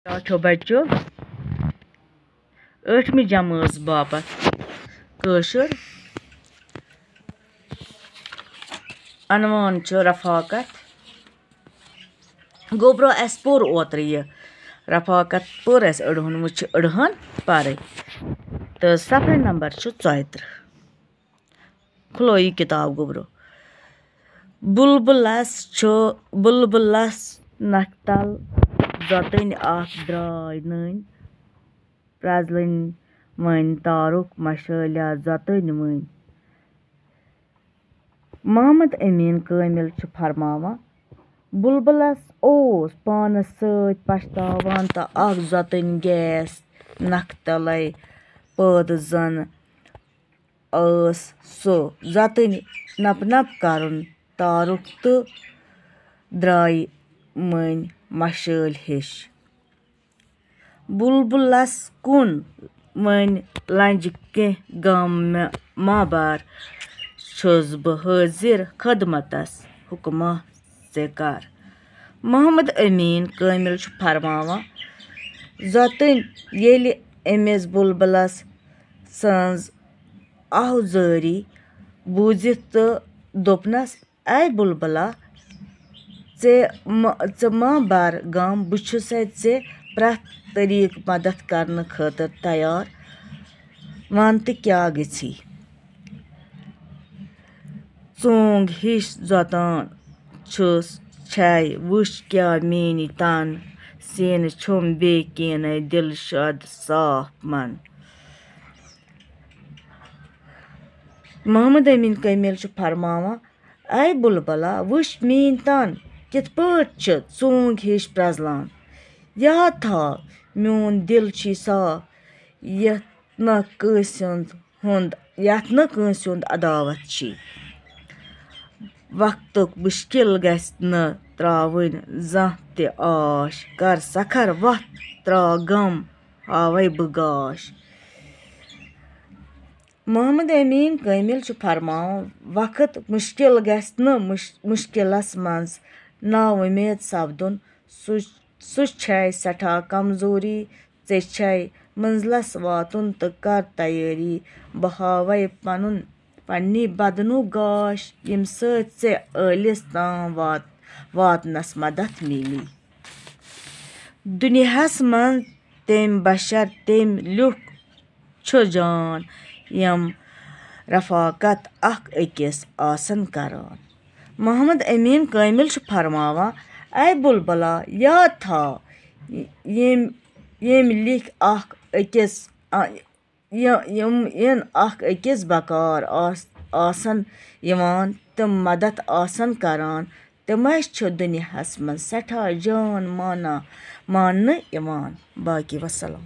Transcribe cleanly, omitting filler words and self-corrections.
Cho बच्चों 8वीं जमात बापत कशर अनवान रफाकत गो ब्रो अस पोर ओतर यह रफाकत पोर अस अड़हन वो अड़हन पारे तो सफे नंबर 34 खुलो यह किताब गो ब्रो बुलबुलस नखतल जतन द्राय नन प्रजलन वन तारुक मशालिया जतन वन मोहम्मद अमीन कामिल फरमावान बुलबुलस ओस पानस सत पछतावान तो जतन गैस नख तले पद जन सो जतन नप नप करन तारुक तो द्राय मन मशाल हिश बुलबुलस कुन वन लंज कह गम माबार छुस बह हाजिर खदमतस हुक्मा से कर मोहम्मद अमीन कामिल फरमावान जतन येलि अमिस बुलबुलस सज आहजारी बूजित तो दोपनस ऐ बुलबुला चे मा बार गम बहुस ऐ प्रथ तरीक मदद करने खतर तैयार वन तो क्या गि चोंग हिश जतान छुस छै वुश क्या मेनी तन सीन छुम बेकीन दिल शाद साफ मन मोहम्मद अमीन कामिल फरमावान ऐ बुलबुला वुश मेन तन कित पट चोंग हिश प्रजलान याद था मोन दिल साफ यत न कंस हुंद अदावत वक्तुक मुश्किल गस न त्रावन जह ते आश कर सखर वत त्रा गम हावे बगाश मोहम्मद अमीन कामिल फरमावान वक्त मुश्किल गस न मुश्किलस मज नाउमीद सपदुन सु छै सठा कमजोरी ऐ छै मंजिलस वातुन तो कर तैयारी बह हावे पन्नी बदनु गाश यम सत ऐ आलिस ताम वातनस मदद मिली दुनियास मन तेम बशर तेम लुख छु जान यम रफाकत अख अकिस आसन करान मोहम्मद अमीन कामिल फरमावान ऐ बुलबुला याद था यम लिख अख अकिस बकार आसन यवान तम मदद आसन करान तमस छु दुनियास मन सठा जान मानने यवान बाकी वसलम।